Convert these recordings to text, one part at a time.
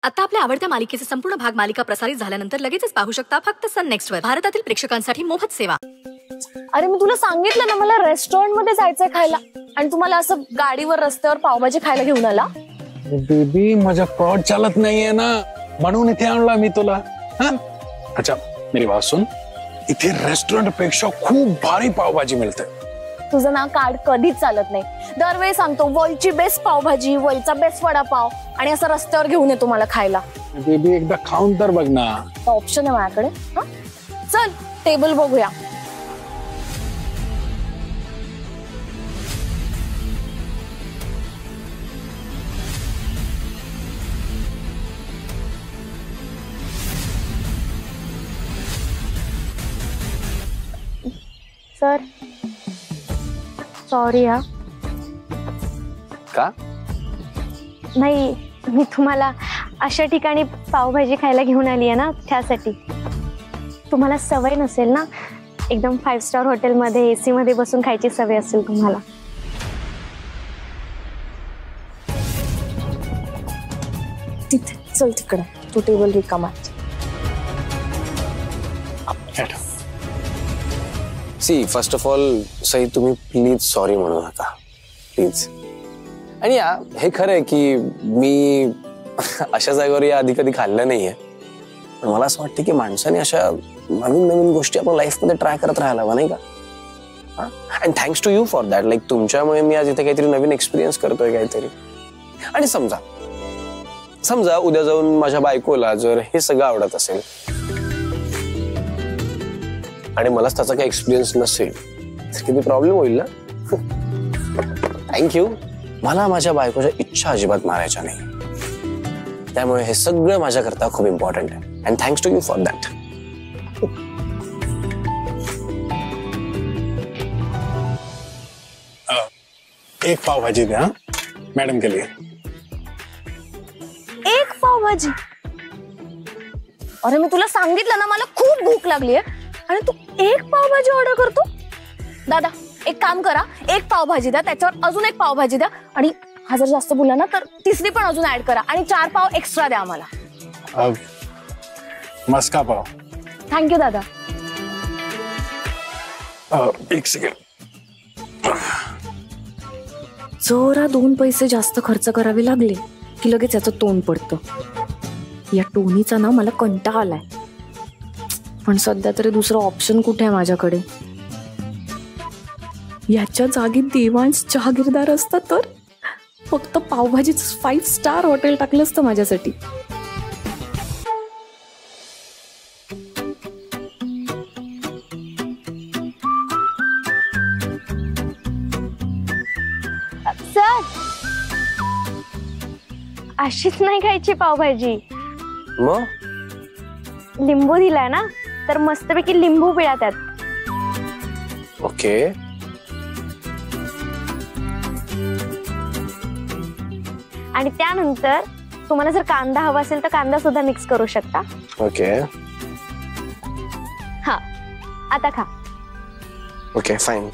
आता आपल्या आवडत्या मालिकेचे संपूर्ण भाग मालिका प्रसारित झाल्यानंतर लगेचच पाहू शकता फक्त सन नेक्स्ट वर. भारतातील प्रेक्षकांसाठी मोफत सेवा. अरे मी तुला सांगितलं ना मला रेस्टॉरंट मध्ये जायचंय खायला आणि तुम्हाला असं गाडीवर रस्त्यावर पावभाजी खायला घेऊन आला. बेबी माझा पॉट चालत नाहीये ना म्हणून इथे आणला मी तुला. अच्छा मेरी बात सुन, इथे रेस्टॉरंट पेक्षा खूप भारी पावभाजी मिळते. तुझं ना कार्ड कधीच चालत नाही. दरवेळी सांगतो वर्ल्डची बेस्ट पावभाजी, वर्ल्डचा बेस्ट वडापाव आणि असं रस्त्यावर घेऊन येतो मला खायला. बेबी एकदा खाऊन तर बघ ना. ऑप्शन आहे माझ्याकडे. चल टेबल बघूया. Sir sorry. का नाही, मी तुम्हाला अशा ठिकाणी पावभाजी खायला घेऊन आली आहे ना, त्यासाठी. तुम्हाला सवय नसेल ना, एकदम 5 स्टार हॉटेलमध्ये AC मध्ये बसून खायची सवय असेल तुम्हाला. तिथे चल तिकडे, तो टेबल रिकामा. See first of all Sai तुम्ही प्लीज सॉरी म्हणू नका प्लीज. आणि या हे खरं आहे की मी अशा जागेवर या आधी कधी खाल्लं नाहीये, पण मला असं वाटतं की माणसाने अशा नवीन नवीन गोष्टी आपण लाईफमध्ये ट्राय करत राहायला हवं, नाही का? And thanks to you for that. Like तुमच्यामुळे मी आज इथे काहीतरी नवीन एक्सपिरियन्स करतोय काहीतरी. आणि समजा उद्या जाऊन माझ्या बायकोला जर हे सगळं आवडत असेल आणि मलाच त्याचा काही एक्सपिरियन्स नसेल तर किती प्रॉब्लेम होईल ना. थँक्यू. मला माझ्या बायकोच्या इच्छा अजिबात मारायच्या नाही, त्यामुळे हे सगळं माझ्याकरता खूप इम्पॉर्टंट आहे. And thanks to you for that. एक पावभाजी द्या मॅडम के लिए. एक पावभाजी? अरे मी तुला सांगितलं ना मला खूप भूक लागली आहे आणि तू एक पावभाजी ऑर्डर करतो. दादा एक काम करा, एक पावभाजी द्या, त्याच्यावर अजून एक पावभाजी द्या आणि हा जर जास्त बोलला ना तर तिसरी पण अजून ऍड करा आणि 4 पाव एक्स्ट्रा द्या आम्हाला. मस्का पाव. थँक्यू दादा. एक सेकंड. जरा 2 पैसे जास्त खर्च करावे लागले की लगेच याचं तोंड पडतं. या टोनीचा ना मला कंटाळा आलाय, पण सध्या तरी दुसरं ऑप्शन कुठे आहे माझ्याकडे. याच्या जागी देवांश जहागीरदार असता तर फक्त पावभाजीच 5 स्टार हॉटेल टाकलं असतं माझ्यासाठी. सर अशीच नाही खायची पावभाजी. मग लिंबू दिलाय ना, तर मस्तपैकी लिंबू पिळा त्यात. ओके. आणि त्यानंतर तुम्हाला जर कांदा हवा असेल तर कांदा सुद्धा मिक्स करू शकता. ओके. हा आता खा. Okay fine.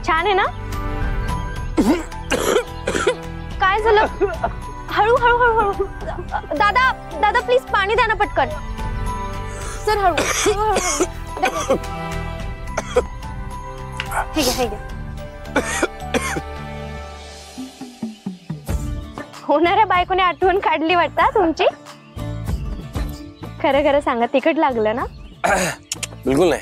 छान आहे ना? काय झालं? हळू हळू हळू हळू. दादा दादा प्लीज पाणी द्या ना पटकन. सर हळू. हे घ्या हे घ्या. होणाऱ्या बायकोने आठवण काढली वाटतं तुमची. खरं खरं सांगा, तिखट लागलं ना? बिलकुल नाही,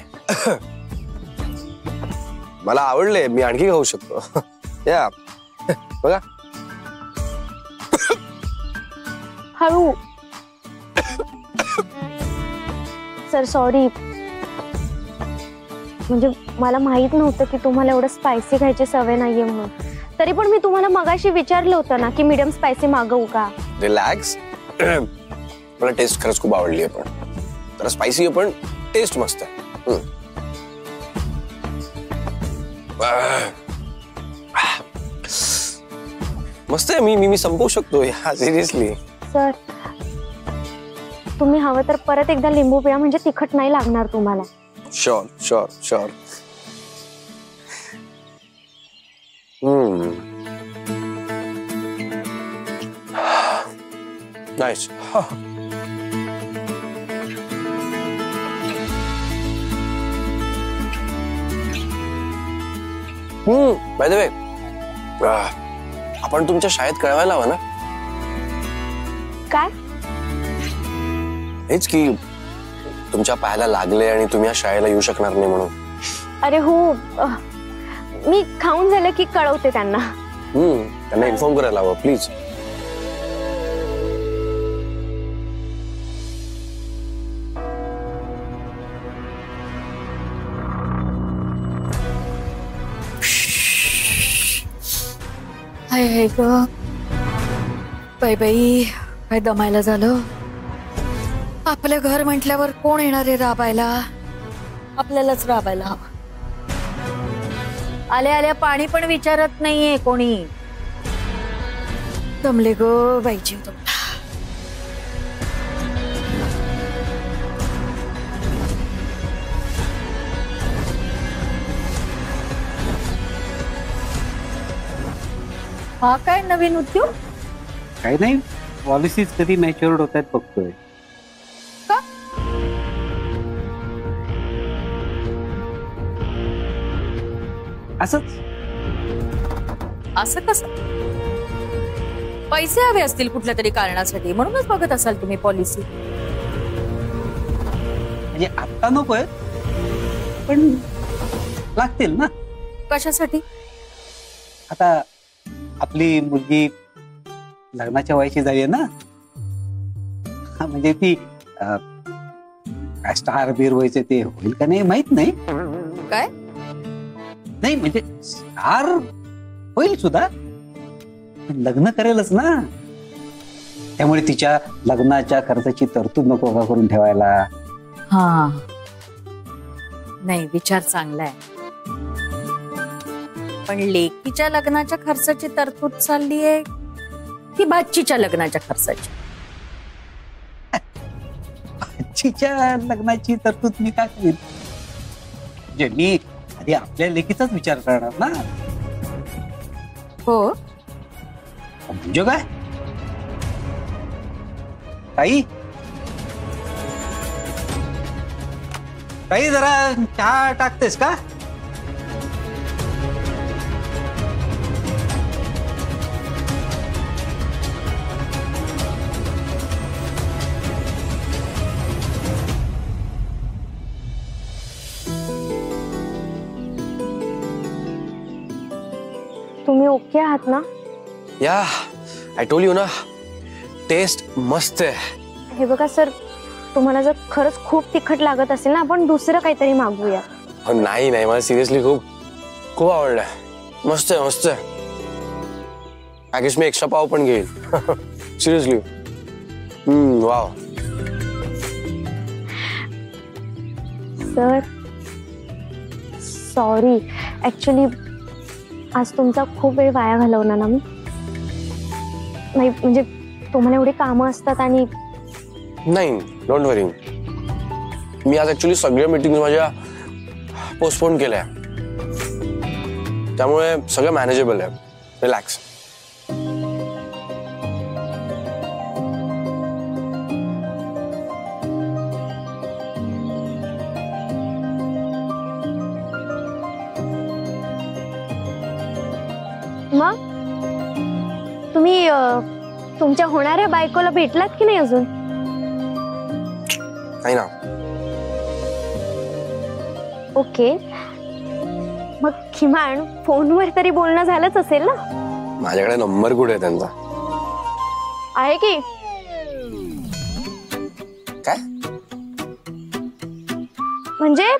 मला आवडले, मी आणखी खाऊ शकतो. या बघा. हळू. सर सॉरी, म्हणजे मला माहित नव्हतं की तुम्हाला एवढं स्पायसी खायची सवय नाहीये म्हणून. तरी पण मी तुम्हाला मगाशी विचारलं होतं ना की मीडियम स्पायसी मागवू का. रिलॅक्स. मला टेस्ट खरंच खूप आवडली आहे, पण जरा स्पायसी आहे पण टेस्ट मस्त आहे. मस्त आहे. मी संपवू शकतो या सिरियसली. सर तुम्ही हवं तर परत एकदा लिंबू पिळा, म्हणजे तिखट नाही लागणार तुम्हाला. Sure sure sure. Nice. By the way, आपण तुमच्या शाळेत कळवायला हवं ना. काय? हेच की तुमच्या पायाला लागले आणि तुम्ही या शाळेला येऊ शकणार नाही म्हणून. अरे हो, मी खाऊन झालं की कळवते त्यांना. त्यांना इन्फॉर्म करायला हवं प्लीज. हाय ग बाई बाई, काय दमायला झालं. आपलं घर म्हटल्यावर कोण येणार आहे राबायला? आपल्यालाच राबायला हवं. आल्या आल्या पाणी पण विचारत नाहीये कोणी. दमले ग बाई, जीव दमला. हा काय नवीन उद्योग? काही नाही, पॉलिसीज कधी मॅच्युअर्ड होत आहेत बघतोय. का? असंच. असं कसं? पैसे हवे असतील कुठल्या तरी कारणासाठी, म्हणूनच बघत असाल तुम्ही पॉलिसी. म्हणजे आता नकोय, पण लागतील ना. कशासाठी? आता आपली मुलगी लग्नाच्या वयाची झाली आहे ना. म्हणजे ती काय स्टार बीर व्हायचे ते होईल का नाही माहित नाही. काय? नाही म्हणजे स्टार होईल सुद्धा, लग्न करेलच ना. त्यामुळे तिच्या लग्नाच्या खर्चाची तरतूद नको का करून ठेवायला. हा, नाही विचार चांगला आहे, पण लेकीच्या लग्नाच्या खर्चाची तरतूद चालली आहे की बाच्चीच्या लग्नाच्या खर्चाची? बाच्चीच्या लग्नाची तरतूद मी काय करीन? म्हणजे मी आधी आपल्या लेकीचाच विचार करणार ना. हो. म्हणजे काय ताई, ताई जरा चहा टाकतेस का? तुम्ही ओके आहात ना? या, आय टोल्ड यू ना, टेस्ट मस्त आहे. हे बघा सर, तुम्हाला जर खरंच खूप तिखट लागत असेल ना, आपण दुसरं काहीतरी मागवूया. नाही नाही, मला सिरियसली खूप खूप आवडलंय. मस्त आहे मस्त आहे. आगेश मी एक्स्ट्रा पाव पण घेईल. Seriously. Wow. Sir sorry, actually आज तुमचा खूप वेळ वाया घालवला ना मी. नाही म्हणजे तुम्हाला एवढे कामं असतात आणि. नाही, डोंट वरी. मी आज ऍक्च्युली सगळ्या मीटिंग माझ्या पोस्टपोन केल्या, त्यामुळे सगळं मॅनेजेबल आहे. रिलॅक्स. मग तुम्ही तुमच्या होणाऱ्या बायकोला भेटलात की नाही अजून? नाही ना. ओके, मग किमान फोनवर तरी बोलणं झालंच असेल ना? माझ्याकडे नंबर कुठे आहे त्यांचा? आहे की. काय म्हणजे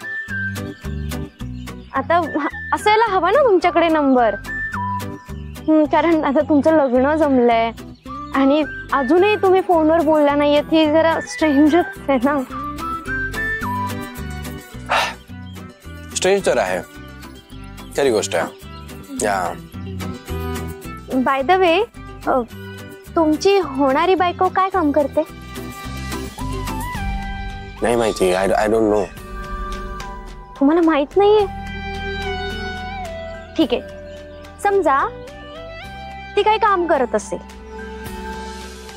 आता असायला हवा ना तुमच्याकडे नंबर. कारण आता तुमचं लग्न जमलंय आणि अजूनही तुम्ही फोनवर बोलला नाहीये, ती जरा स्ट्रेंजच आहे ना. स्ट्रेंज तर आहे, खरी गोष्ट आहे. या बाय द वे, तुमची होणारी बायको काय काम करते? नाही माहिती. I don't know. तुम्हाला माहित नाहीये? ठीक आहे, समजा ती काही काम करत असेल,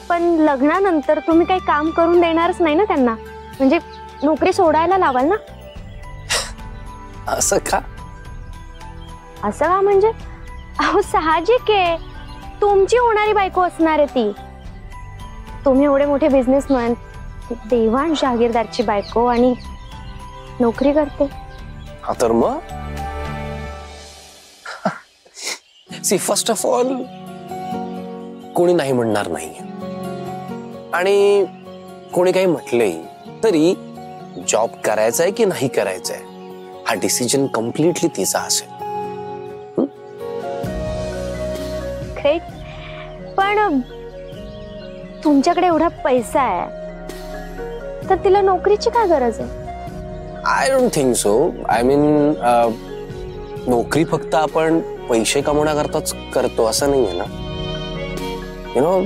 पण लग्नानंतर तुम्ही काही काम करून देणारच नाही ना त्यांना, म्हणजे नोकरी सोडायला लावाल ना? असं का? असं का म्हणजे? अहो साहजिक आहे, तुमची होणारी बायको असणार आहे ती. तुम्ही एवढे मोठे बिझनेसमॅन, देवाण जहागीरदारची बायको आणि नोकरी करते. हा तर मग सी, फर्स्ट ऑफ ऑल कोणी नाही म्हणणार नाही, आणि कोणी काही म्हटलंही तरी जॉब करायचा आहे की नाही करायचा आहे हा डिसिजन कम्प्लिटली तिचा असेल. ग्रेट. पण तुमच्याकडे एवढा पैसा आहे तर तिला नोकरीची काय गरज आहे? I don't think so. I mean नोकरी फक्त आपण पैसे कमवण्याकरताच करतो असं नाहीये ना. यु नो,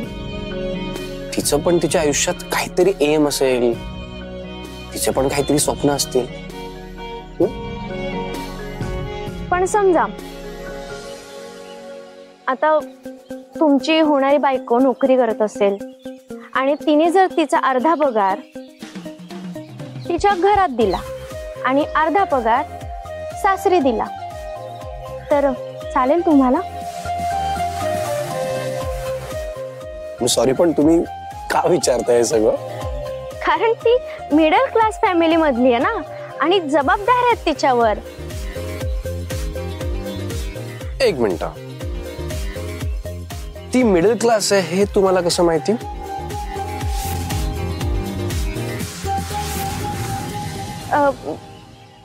तिचं पण तिच्या आयुष्यात काहीतरी एम असेल, तिचे पण काहीतरी स्वप्न असतील. पण समजा आता तुमची होणारी बायको नोकरी करत असेल आणि तिने जर तिचा अर्धा पगार तिच्या घरात दिला आणि अर्धा पगार सासरी दिला तर चालेल तुम्हाला? सॉरी, पण तुम्ही का विचारताय सगळं? कारण ती मिडल क्लास फॅमिली मधली आहे ना, आणि जबाबदार आहेत तिच्यावर. एक मिनिट, ती मिडल क्लास आहे हे तुम्हाला कसं माहिती?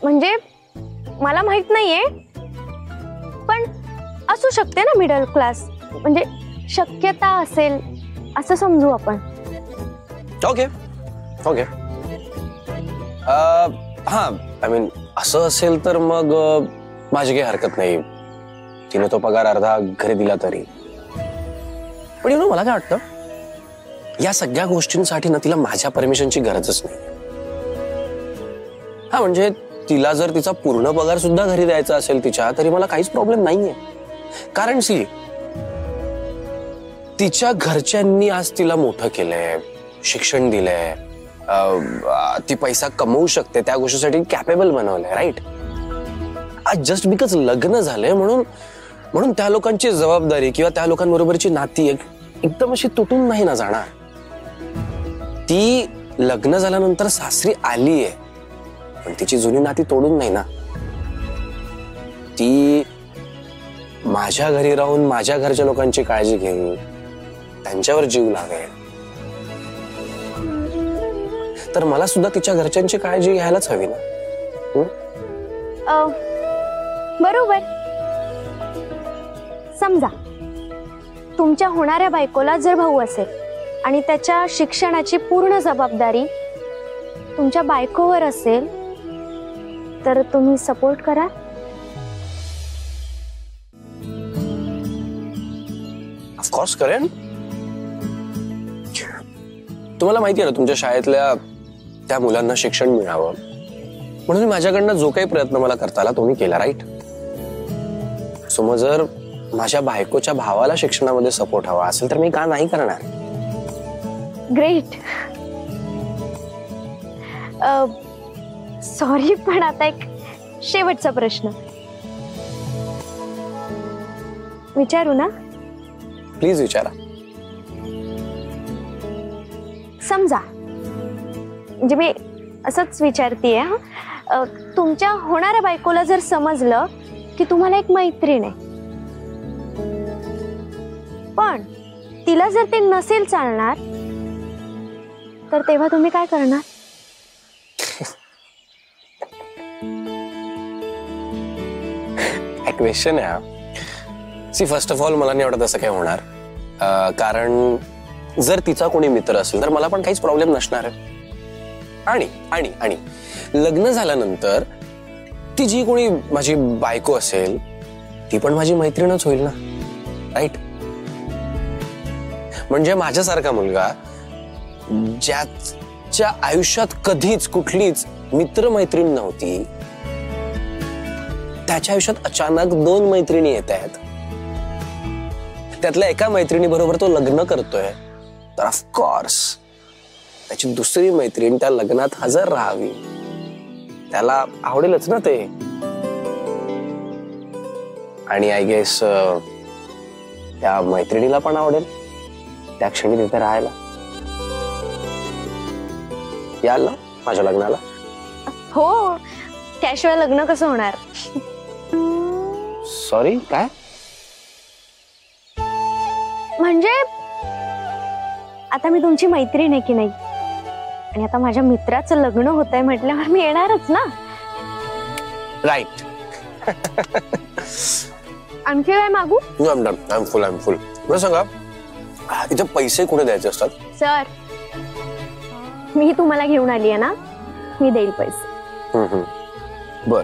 म्हणजे मला माहित नाहीये, पण असू शकते ना मिडल क्लास, म्हणजे शक्यता असेल असं समजू आपण. Okay okay. हा, आय मीन असं असेल तर मग माझी काही हरकत नाही, तिने तो पगार अर्धा घरी दिला तरी. पण मला काय वाटतं, या सगळ्या गोष्टींसाठी ना तिला माझ्या परमिशनची गरजच नाही. हा, म्हणजे तिला जर तिचा पूर्ण पगार सुद्धा घरी द्यायचा असेल तिच्या, तरी मला काहीच प्रॉब्लेम नाहीये. कारण सी, तिच्या घरच्यांनी आज तिला मोठं केलंय, शिक्षण दिलंय, ती पैसा कमवू शकते त्या गोष्टीसाठी कॅपेबल बनवलंय, राईट? आज जस्ट बिकॉज लग्न झालंय म्हणून त्या लोकांची जबाबदारी किंवा त्या लोकांबरोबरची नाती एकदम अशी तुटून नाही ना जाणार. ती लग्न झाल्यानंतर सासरी आलीये, पण तिची जुनी नाती तोडून नाही ना. ती माझ्या घरी राहून माझ्या घरच्या लोकांची काळजी घेईल, त्यांच्यावर जीव लावेल, तर मला सुद्धा तिच्या घरच्यांची काळजी घ्यायलाच हवी ना. बरोबर. समजा तुमच्या होणाऱ्या बायकोला जर भाऊ असेल आणि त्याच्या शिक्षणाची पूर्ण जबाबदारी तुमच्या बायकोवर असेल तर तुम्ही सपोर्ट करा? ऑफकोर्स करेन. तुम्हाला माहिती आहे ना, तुमच्या शाळेतल्या त्या मुलांना शिक्षण मिळावं म्हणून माझ्याकडनं जो काही प्रयत्न मला करता आला तो मी केला, राईट? सो मग जर माझ्या बायकोच्या भावाला शिक्षणामध्ये सपोर्ट हवा असेल तर मी का नाही करणार? ग्रेट. सॉरी, पण आता एक शेवटचा प्रश्न विचारू ना? प्लीज विचारा. समजा, म्हणजे मी असंच विचारतेय, तुमच्या होणाऱ्या बायकोला जर समजलं की तुम्हाला एक मैत्रीण आहे, पण तिला जर ते नसेल चालणार तर तेव्हा तुम्ही काय करणार? क्वेश्चन आहे हा. सी, फर्स्ट ऑफ ऑल मला नाही वाटत असं काय होणार, कारण जर तिचा कोणी मित्र असेल तर मला पण काहीच प्रॉब्लेम नसणार आहे. आणि आणि आणि लग्न झाल्यानंतर ती जी कोणी माझी बायको असेल ती पण माझी मैत्रीणच होईल ना, राईट? म्हणजे माझ्यासारखा मुलगा त्याच्या आयुष्यात कधीच कुठलीच मित्रमैत्रीण नव्हती. त्याच्या आयुष्यात अचानक 2 मैत्रिणी येत आहेत. त्यातल्या एका मैत्रिणी बरोबर तो लग्न करतोय, तर ऑफकोर्स त्याची दुसरी मैत्रीण त्या लग्नात हजर राहावी. त्याला आवडेलच ना ते. आणि आय गेस त्या मैत्रिणीला पण आवडेल त्या क्षणी तिथे राहायला. याल ना माझ्या लग्नाला? हो, त्याशिवाय लग्न कसं होणार? सॉरी, काय? म्हणजे आता मी तुमची मैत्रीण आहे की नाही, आणि आता माझ्या मित्राचं लग्न होत आहे म्हटल्यावर मी येणारच ना. राईट. आणखी काय मागू? I am full. मला सांगा, इथे पैसे कुठे द्यायचे असतात? सर, मी तुम्हाला घेऊन आली आहे ना, मी देईल पैसे. बर,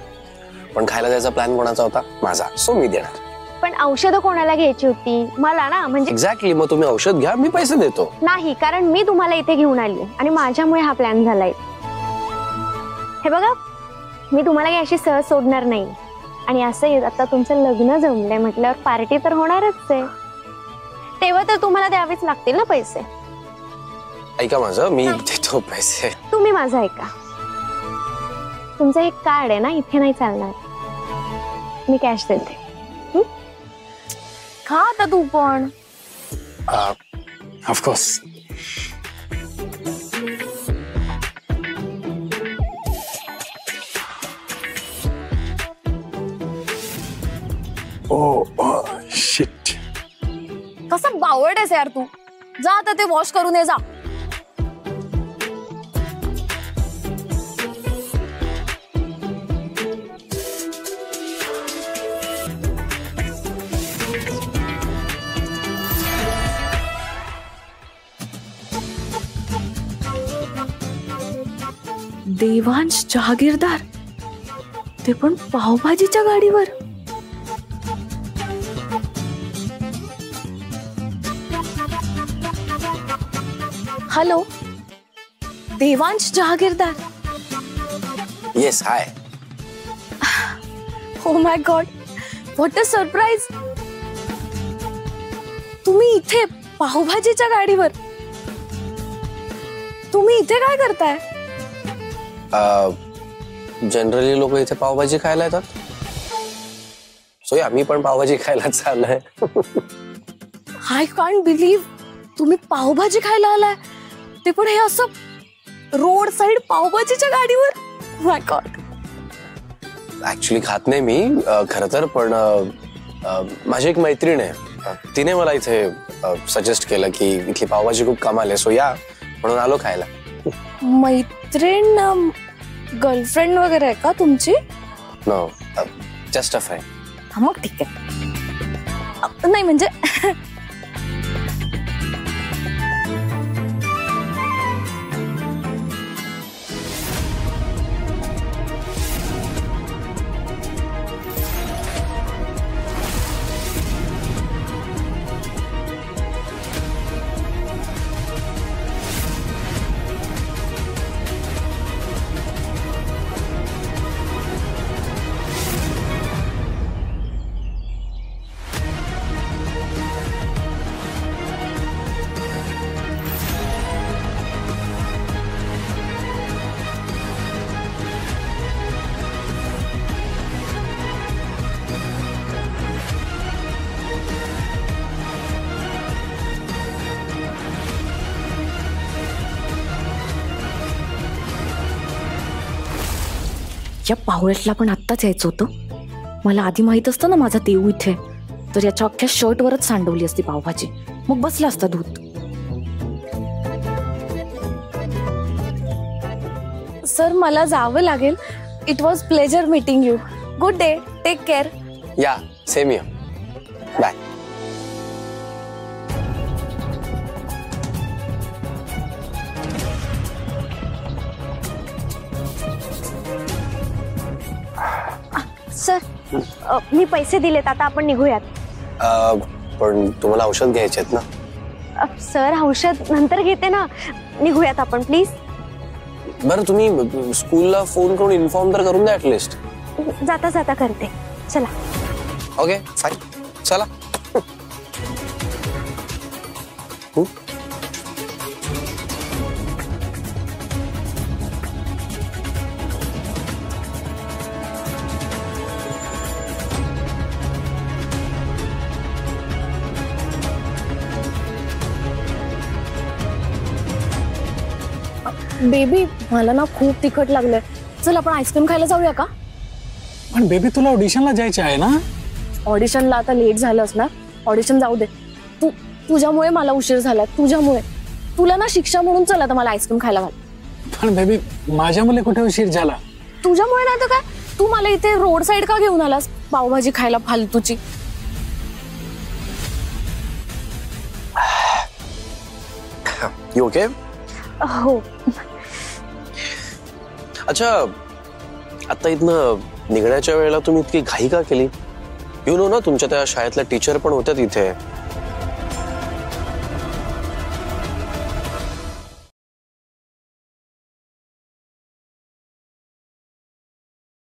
पण खायला जायचा प्लॅन कोणाचा होता? माझा. सो मी देणार. पण औषधं कोणाला घ्यायची होती? मला ना. म्हणजे एक्झॅक्टली. मग तुम्ही औषध घ्या, मी पैसे देतो. नाही, कारण मी तुम्हाला इथे घेऊन आली आहे आणि माझ्यामुळे हा प्लॅन झालाय. हे बघा, मी तुम्हाला काही अशी सहज सोडणार नाही. आणि असं आता तुमचं लग्न जमलंय म्हटल्यावर पार्टी तर होणारच आहे. तेव्हा तर तुम्हाला द्यावेच लागतील ना पैसे. ऐका माझं, मी देतो पैसे. तुम्ही माझं ऐका. तुमचं एक कार्ड आहे ना, इथे नाही चालणार. मी कॅश देते. खा आता तू पण. ऑफकोर्स. शिट. कसा बावळट आहेस यार तू. जा आता ते वॉश करून ये जा. देवांश जहागीरदार, ते पण पावभाजीच्या गाडीवर. Hello, Devansh Jahagirdar. Yes, high. Oh my God, what a surprise. तुम्ही इथे पावभाजीच्या गाडीवर. तुम्ही इथे काय करताय? जनरली लोक इथे पावभाजी खायला येतात. सो या, मी पण पावभाजी खायला चाललोय. आय कांट बिलीव्ह तुम्ही पावभाजी खायला आलाय, ते पण हे असं रोड साइड पावभाजीच्या गाडीवर. माय गॉड. ऍक्च्युली खात नाही मी खरं तर, पण माझी एक मैत्रीण आहे, तिने मला इथे सजेस्ट केलं की इथली पावभाजी खूप कमाल आहे. सो या, म्हणून आलो खायला. मैत्रीण, गर्लफ्रेंड वगैरे आहे का तुमची? No, just a friend. मग ठीक आहे. नाही म्हणजे या पावळ्यातला पण आत्ताच यायचं होतं. मला आधी माहित असतं ना माझा देऊ इथे, तर याच्या अख्ख्या शर्टवरच सांडवली असती पावभाजी, मग बसला असता दूध. सर, मला जावं लागेल. It was pleasure meeting you. Good day, take care. Yeah, same here. Bye. Sir, मी पैसे दिलेत, आता आपण निघूयात. पण तुम्हाला औषध घ्यायचे आहेत ना? सर, औषध नंतर घेते ना. निघूयात आपण प्लीज. बरं तुम्ही स्कूलला फोन करून इन्फॉर्म तर करून द्या ऍटलिस्ट. जाता जाता करते. चला. ओके फाईन, चला. बेबी मला ना खूप तिखट लागलंय. चल आपण आईस्क्रीम खायला जाऊया का? पण बेबी तुला ऑडिशनला जायचे आहे ना. ऑडिशनला आता लेट झालं असणार. ऑडिशन जाऊ दे. तुझ्यामुळे मला उशीर झाला. तुझ्यामुळे. तुला ना शिक्षा म्हणून चल आता मला आईस्क्रीम खायला घाल. पण बेबी माझ्या मुले कुठे उशीर झाला. तुझ्यामुळे नाही तर काय. तू मला इथे रोड साइड का घेऊन आलास पावभाजी खायला फालतूची? You okay? हो. अच्छा, आता इथनं निघण्याच्या वेळेला तुम्ही इतकी घाई का केली? यू नो ना, तुमच्या त्या शाळेतल्या टीचर पण होत्या तिथे.